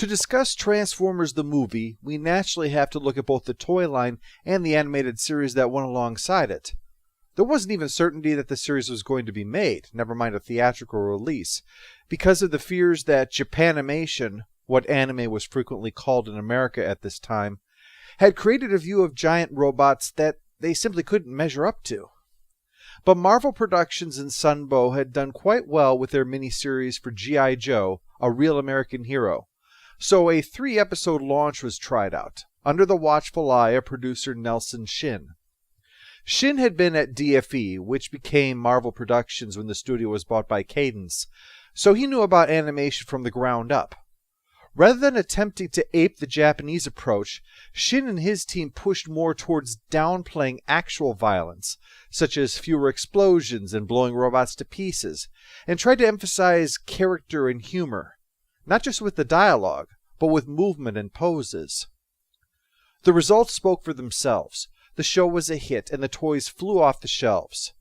To discuss Transformers the movie, we naturally have to look at both the toy line and the animated series that went alongside it. There wasn't even certainty that the series was going to be made, never mind a theatrical release, because of the fears that Japanimation, what anime was frequently called in America at this time, had created a view of giant robots that they simply couldn't measure up to. But Marvel Productions and Sunbow had done quite well with their miniseries for G.I. Joe, A Real American Hero, so a 3-episode launch was tried out, under the watchful eye of producer Nelson Shin. Shin had been at DFE, which became Marvel Productions when the studio was bought by Cadence, so he knew about animation from the ground up. Rather than attempting to ape the Japanese approach, Shin and his team pushed more towards downplaying actual violence, such as fewer explosions and blowing robots to pieces, and tried to emphasize character and humor, not just with the dialogue, but with movement and poses. The results spoke for themselves. The show was a hit, and the toys flew off the shelves.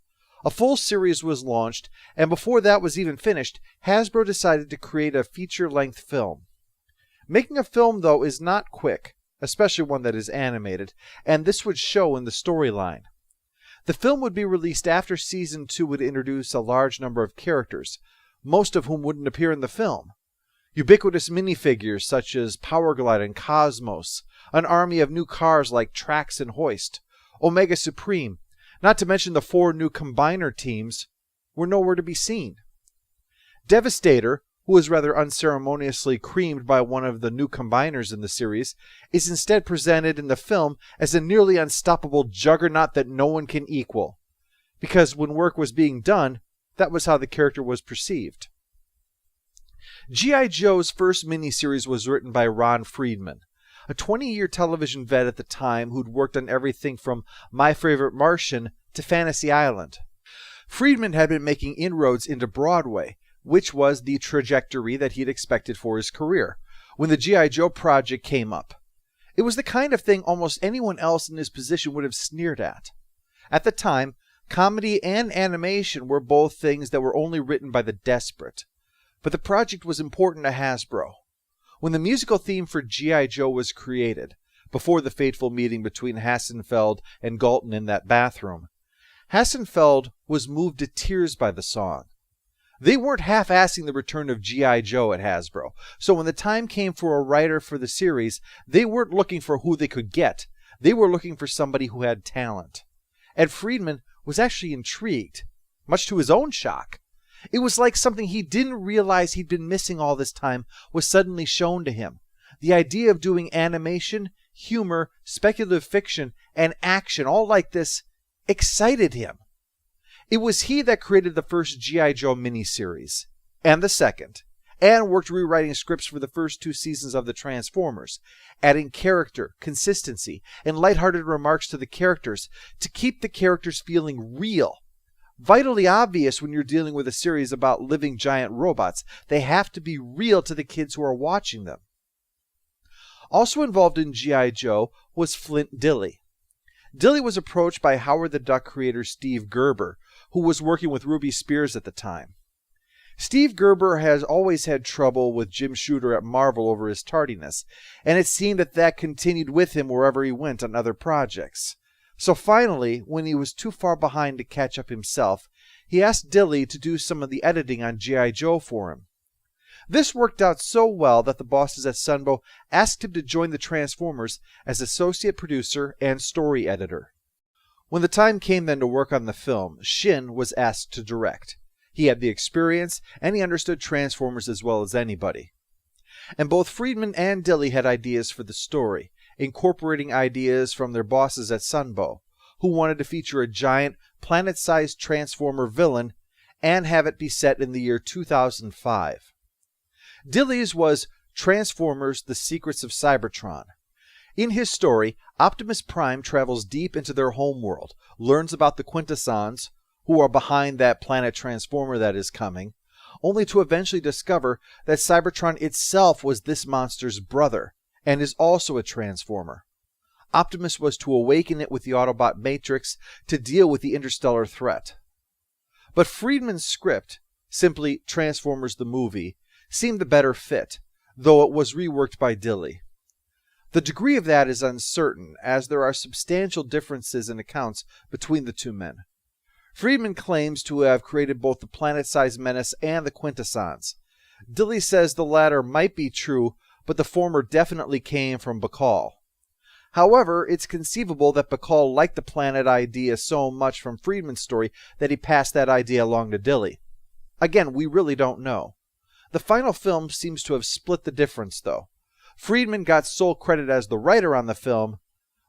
A full series was launched, and before that was even finished, Hasbro decided to create a feature-length film. Making a film, though, is not quick, especially one that is animated, and this would show in the storyline. The film would be released after Season 2 would introduce a large number of characters, most of whom wouldn't appear in the film. Ubiquitous minifigures such as Powerglide and Cosmos, an army of new cars like Trax and Hoist, Omega Supreme, not to mention the 4 new Combiner teams, were nowhere to be seen. Devastator, who was rather unceremoniously creamed by one of the new Combiners in the series, is instead presented in the film as a nearly unstoppable juggernaut that no one can equal, because when work was being done, that was how the character was perceived. G.I. Joe's first miniseries was written by Ron Friedman, a 20-year television vet at the time who'd worked on everything from My Favorite Martian to Fantasy Island. Friedman had been making inroads into Broadway, which was the trajectory that he'd expected for his career, when the G.I. Joe project came up. It was the kind of thing almost anyone else in his position would have sneered at. At the time, comedy and animation were both things that were only written by the desperate. But the project was important to Hasbro. When the musical theme for G.I. Joe was created, before the fateful meeting between Hassenfeld and Galton in that bathroom, Hassenfeld was moved to tears by the song. They weren't half-assing the return of G.I. Joe at Hasbro, so when the time came for a writer for the series, they weren't looking for who they could get. They were looking for somebody who had talent. And Friedman was actually intrigued, much to his own shock. It was like something he didn't realize he'd been missing all this time was suddenly shown to him. The idea of doing animation, humor, speculative fiction, and action all like this excited him. It was he that created the first G.I. Joe miniseries, and the second, and worked rewriting scripts for the first 2 seasons of the Transformers, adding character, consistency, and lighthearted remarks to the characters to keep the characters feeling real. Vitally obvious when you're dealing with a series about living giant robots. They have to be real to the kids who are watching them. Also involved in G.I. Joe was Flint Dille. Dille was approached by Howard the Duck creator Steve Gerber, who was working with Ruby Spears at the time. Steve Gerber has always had trouble with Jim Shooter at Marvel over his tardiness, and it seemed that continued with him wherever he went on other projects. So finally, when he was too far behind to catch up himself, he asked Dille to do some of the editing on G.I. Joe for him. This worked out so well that the bosses at Sunbow asked him to join the Transformers as associate producer and story editor. When the time came then to work on the film, Shin was asked to direct. He had the experience, and he understood Transformers as well as anybody. And both Friedman and Dille had ideas for the story, incorporating ideas from their bosses at Sunbow, who wanted to feature a giant, planet-sized Transformer villain and have it be set in the year 2005. Dille's was Transformers: The Secrets of Cybertron. In his story, Optimus Prime travels deep into their homeworld, learns about the Quintessons, who are behind that planet Transformer that is coming, only to eventually discover that Cybertron itself was this monster's brother, and is also a Transformer. Optimus was to awaken it with the Autobot Matrix to deal with the interstellar threat. But Friedman's script, simply Transformers the Movie, seemed the better fit, though it was reworked by Dilly. The degree of that is uncertain, as there are substantial differences in accounts between the two men. Friedman claims to have created both the planet-sized menace and the quintessence. Dilly says the latter might be true, but the former definitely came from Bacall. However, it's conceivable that Bacall liked the planet idea so much from Friedman's story that he passed that idea along to Dilly. Again, we really don't know. The final film seems to have split the difference, though. Friedman got sole credit as the writer on the film,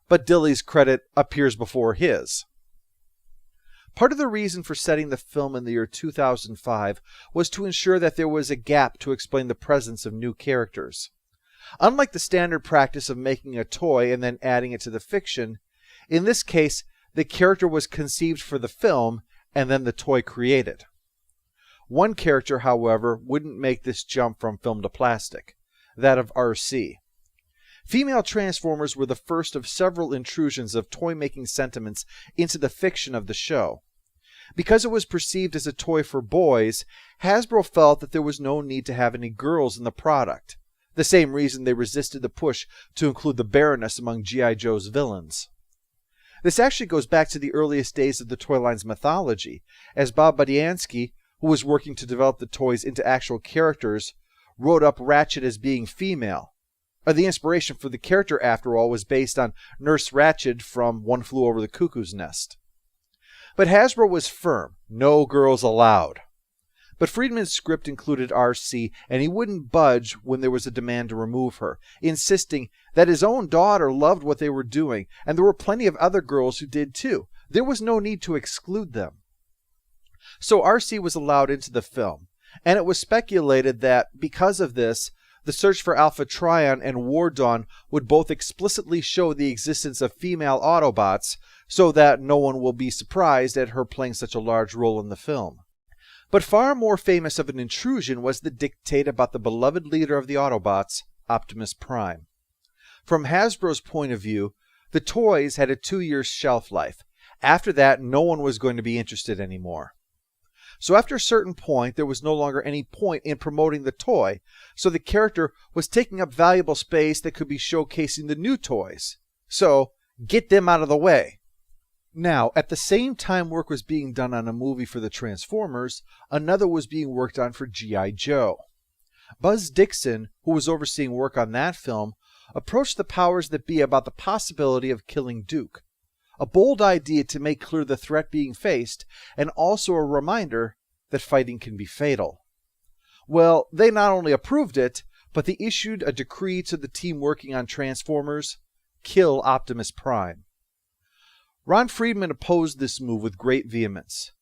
but Dilly's credit appears before his. Part of the reason for setting the film in the year 2005 was to ensure that there was a gap to explain the presence of new characters. Unlike the standard practice of making a toy and then adding it to the fiction, in this case, the character was conceived for the film and then the toy created. One character, however, wouldn't make this jump from film to plastic, that of RC. Female Transformers were the first of several intrusions of toy-making sentiments into the fiction of the show. Because it was perceived as a toy for boys, Hasbro felt that there was no need to have any girls in the product, the same reason they resisted the push to include the Baroness among G.I. Joe's villains. This actually goes back to the earliest days of the toy line's mythology, as Bob Budiansky, who was working to develop the toys into actual characters, wrote up Ratchet as being female. The inspiration for the character, after all, was based on Nurse Ratched from One Flew Over the Cuckoo's Nest. But Hasbro was firm, no girls allowed. But Friedman's script included RC, and he wouldn't budge when there was a demand to remove her, insisting that his own daughter loved what they were doing, and there were plenty of other girls who did too. There was no need to exclude them. So RC was allowed into the film, and it was speculated that, because of this, the search for Alpha Trion and War Dawn would both explicitly show the existence of female Autobots, so that no one will be surprised at her playing such a large role in the film. But far more famous of an intrusion was the dictate about the beloved leader of the Autobots, Optimus Prime. From Hasbro's point of view, the toys had a 2-year shelf life. After that, no one was going to be interested anymore. So after a certain point, there was no longer any point in promoting the toy, so the character was taking up valuable space that could be showcasing the new toys. So, get them out of the way. Now, at the same time work was being done on a movie for the Transformers, another was being worked on for G.I. Joe. Buzz Dixon, who was overseeing work on that film, approached the powers that be about the possibility of killing Duke. A bold idea to make clear the threat being faced, and also a reminder that fighting can be fatal. Well, they not only approved it, but they issued a decree to the team working on Transformers: kill Optimus Prime. Ron Friedman opposed this move with great vehemence.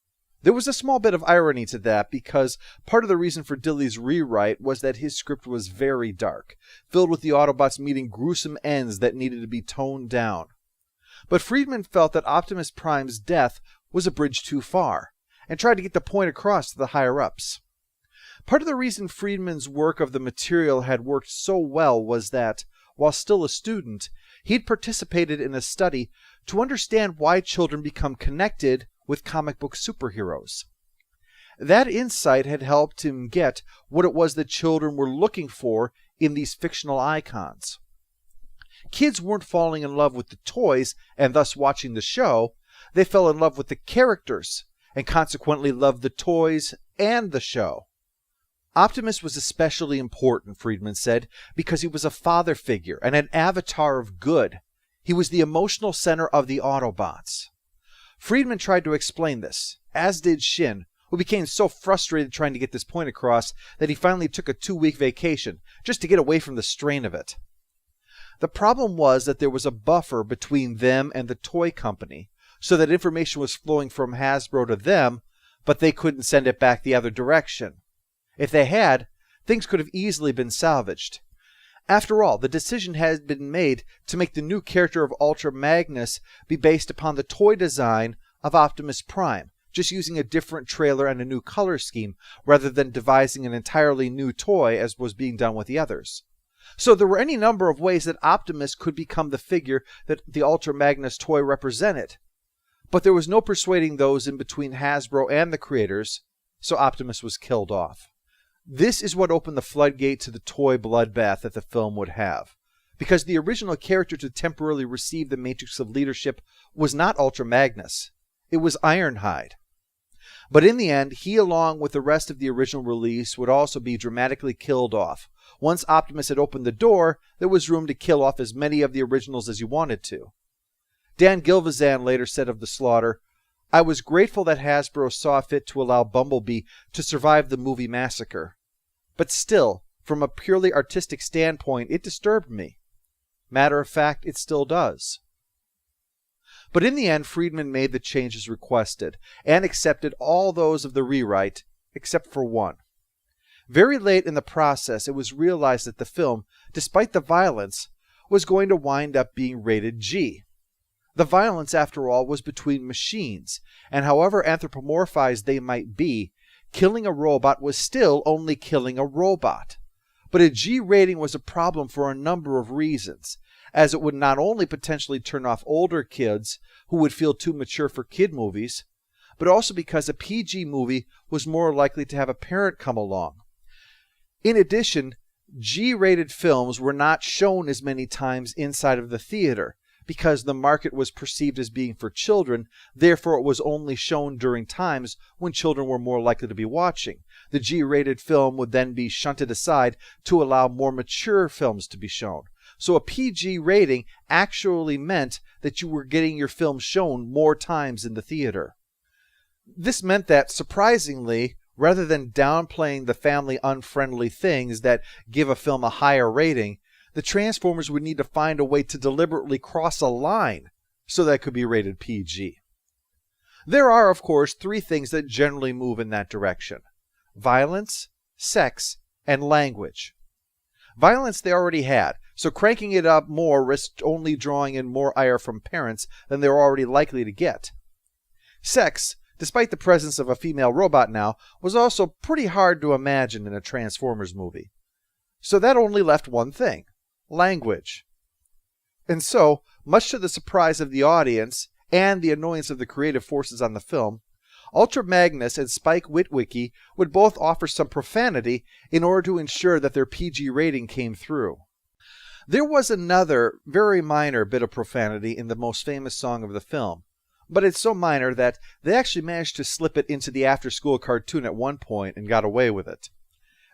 There was a small bit of irony to that, because part of the reason for Dilly's rewrite was that his script was very dark, filled with the Autobots meeting gruesome ends that needed to be toned down. But Friedman felt that Optimus Prime's death was a bridge too far, and tried to get the point across to the higher-ups. Part of the reason Friedman's work of the material had worked so well was that, while still a student, he'd participated in a study to understand why children become connected with comic book superheroes. That insight had helped him get what it was that children were looking for in these fictional icons. Kids weren't falling in love with the toys and thus watching the show. They fell in love with the characters and consequently loved the toys and the show. Optimus was especially important, Friedman said, because he was a father figure and an avatar of good. He was the emotional center of the Autobots. Friedman tried to explain this, as did Shin, who became so frustrated trying to get this point across that he finally took a 2-week vacation just to get away from the strain of it. The problem was that there was a buffer between them and the toy company, so that information was flowing from Hasbro to them, but they couldn't send it back the other direction. If they had, things could have easily been salvaged. After all, the decision had been made to make the new character of Ultra Magnus be based upon the toy design of Optimus Prime, just using a different trailer and a new color scheme, rather than devising an entirely new toy as was being done with the others. So there were any number of ways that Optimus could become the figure that the Ultra Magnus toy represented. But there was no persuading those in between Hasbro and the creators, so Optimus was killed off. This is what opened the floodgate to the toy bloodbath that the film would have. Because the original character to temporarily receive the matrix of leadership was not Ultra Magnus. It was Ironhide. But in the end, he along with the rest of the original release would also be dramatically killed off. Once Optimus had opened the door, there was room to kill off as many of the originals as you wanted to. Dan Gilvezan later said of the slaughter, "I was grateful that Hasbro saw fit to allow Bumblebee to survive the movie massacre. But still, from a purely artistic standpoint, it disturbed me. Matter of fact, it still does." But in the end, Friedman made the changes requested, and accepted all those of the rewrite, except for one. Very late in the process, it was realized that the film, despite the violence, was going to wind up being rated G. The violence, after all, was between machines, and however anthropomorphized they might be, killing a robot was still only killing a robot. But a G rating was a problem for a number of reasons, as it would not only potentially turn off older kids who would feel too mature for kid movies, but also because a PG movie was more likely to have a parent come along. In addition, G-rated films were not shown as many times inside of the theater, because the market was perceived as being for children, therefore it was only shown during times when children were more likely to be watching. The G-rated film would then be shunted aside to allow more mature films to be shown. So a PG rating actually meant that you were getting your film shown more times in the theater. This meant that, surprisingly, rather than downplaying the family unfriendly things that give a film a higher rating, the Transformers would need to find a way to deliberately cross a line so that it could be rated PG. There are, of course, three things that generally move in that direction: violence, sex, and language. Violence they already had, so cranking it up more risked only drawing in more ire from parents than they were already likely to get. Sex, despite the presence of a female robot now, was also pretty hard to imagine in a Transformers movie. So that only left one thing: language. And so, much to the surprise of the audience and the annoyance of the creative forces on the film, Ultra Magnus and Spike Witwicky would both offer some profanity in order to ensure that their PG rating came through. There was another, very minor bit of profanity in the most famous song of the film, but it's so minor that they actually managed to slip it into the after-school cartoon at one point and got away with it.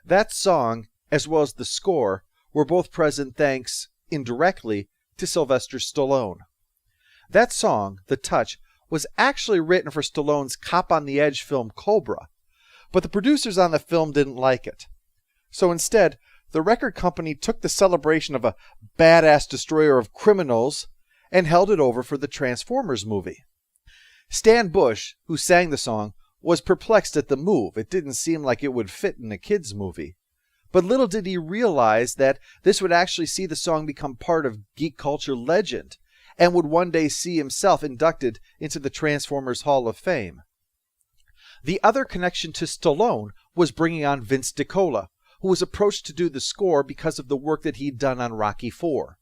That song, as well as the score, were both present thanks, indirectly, to Sylvester Stallone. That song, The Touch, was actually written for Stallone's Cop on the Edge film Cobra, but the producers on the film didn't like it. So instead, the record company took the celebration of a badass destroyer of criminals and held it over for the Transformers movie. Stan Bush, who sang the song, was perplexed at the move. It didn't seem like it would fit in a kids' movie. But little did he realize that this would actually see the song become part of geek culture legend, and would one day see himself inducted into the Transformers Hall of Fame. The other connection to Stallone was bringing on Vince DiCola, who was approached to do the score because of the work that he'd done on Rocky IV.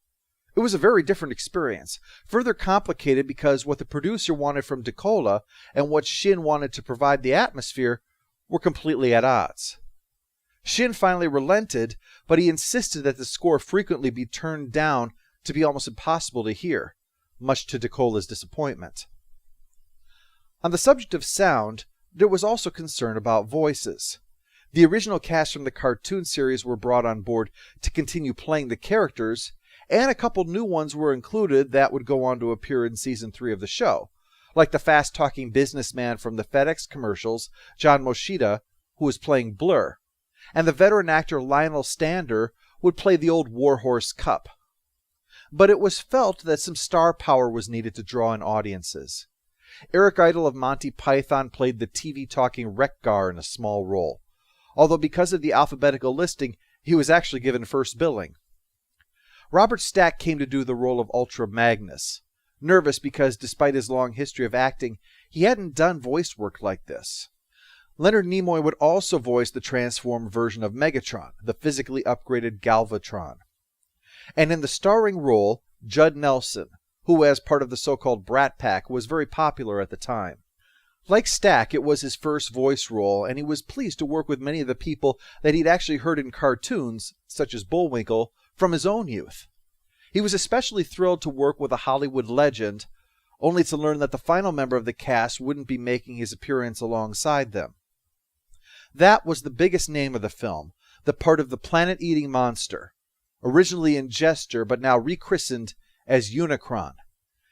It was a very different experience, further complicated because what the producer wanted from DiCola and what Shin wanted to provide the atmosphere were completely at odds. Shin finally relented, but he insisted that the score frequently be turned down to be almost impossible to hear, much to DiCola's disappointment. On the subject of sound, there was also concern about voices. The original cast from the cartoon series were brought on board to continue playing the characters, and a couple new ones were included that would go on to appear in Season 3 of the show, like the fast-talking businessman from the FedEx commercials, John Moshida, who was playing Blur, and the veteran actor Lionel Stander would play the old warhorse Cup. But it was felt that some star power was needed to draw in audiences. Eric Idle of Monty Python played the TV-talking Wreck-Gar in a small role, although because of the alphabetical listing, he was actually given first billing. Robert Stack came to do the role of Ultra Magnus, nervous because despite his long history of acting, he hadn't done voice work like this. Leonard Nimoy would also voice the transformed version of Megatron, the physically upgraded Galvatron. And in the starring role, Judd Nelson, who as part of the so-called Brat Pack was very popular at the time. Like Stack, it was his first voice role, and he was pleased to work with many of the people that he'd actually heard in cartoons, such as Bullwinkle, from his own youth. He was especially thrilled to work with a Hollywood legend, only to learn that the final member of the cast wouldn't be making his appearance alongside them. That was the biggest name of the film, the part of the planet-eating monster, originally in Jester but now rechristened as Unicron,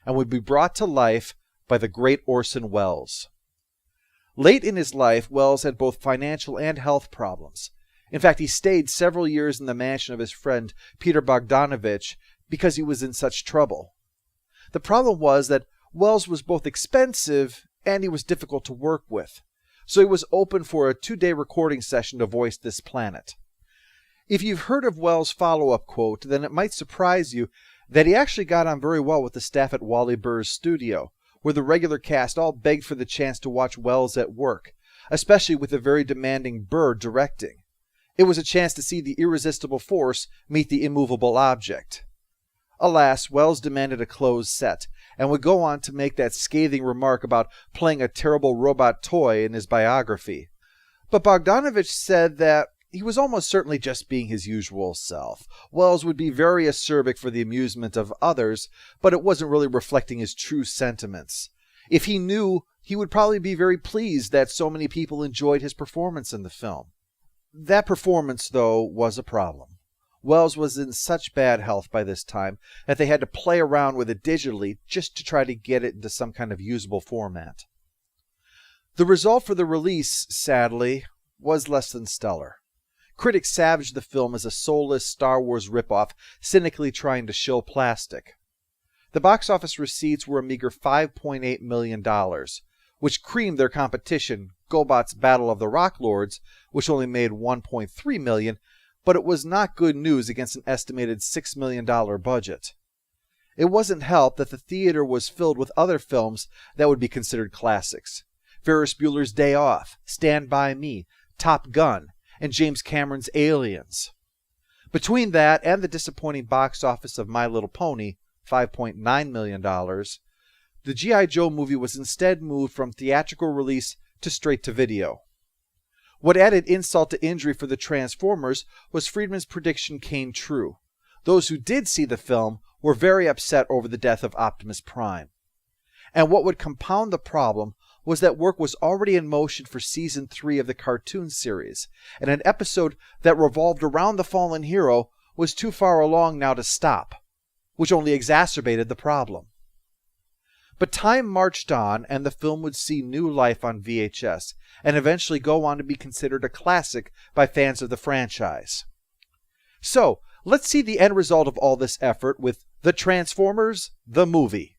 and would be brought to life by the great Orson Welles. Late in his life, Welles had both financial and health problems. In fact, he stayed several years in the mansion of his friend Peter Bogdanovich because he was in such trouble. The problem was that Welles was both expensive and he was difficult to work with, so he was open for a 2-day recording session to voice this planet. If you've heard of Welles' follow-up quote, then it might surprise you that he actually got on very well with the staff at Wally Burr's studio, where the regular cast all begged for the chance to watch Welles at work, especially with the very demanding Burr directing. It was a chance to see the irresistible force meet the immovable object. Alas, Welles demanded a closed set, and would go on to make that scathing remark about playing a terrible robot toy in his biography. But Bogdanovich said that he was almost certainly just being his usual self. Welles would be very acerbic for the amusement of others, but it wasn't really reflecting his true sentiments. If he knew, he would probably be very pleased that so many people enjoyed his performance in the film. That performance, though, was a problem. Welles was in such bad health by this time that they had to play around with it digitally just to try to get it into some kind of usable format. The result for the release, sadly, was less than stellar. Critics savaged the film as a soulless Star Wars ripoff, cynically trying to shill plastic. The box office receipts were a meager $5.8 million, which creamed their competition, GoBot's Battle of the Rock Lords, which only made $1.3 million, but it was not good news against an estimated $6 million budget. It wasn't helped that the theater was filled with other films that would be considered classics. Ferris Bueller's Day Off, Stand By Me, Top Gun, and James Cameron's Aliens. Between that and the disappointing box office of My Little Pony, $5.9 million, the G.I. Joe movie was instead moved from theatrical release to straight-to-video. What added insult to injury for the Transformers was Friedman's prediction came true. Those who did see the film were very upset over the death of Optimus Prime. And what would compound the problem was that work was already in motion for Season 3 of the cartoon series, and an episode that revolved around the fallen hero was too far along now to stop, which only exacerbated the problem. But time marched on, and the film would see new life on VHS, and eventually go on to be considered a classic by fans of the franchise. So, let's see the end result of all this effort with The Transformers, the movie.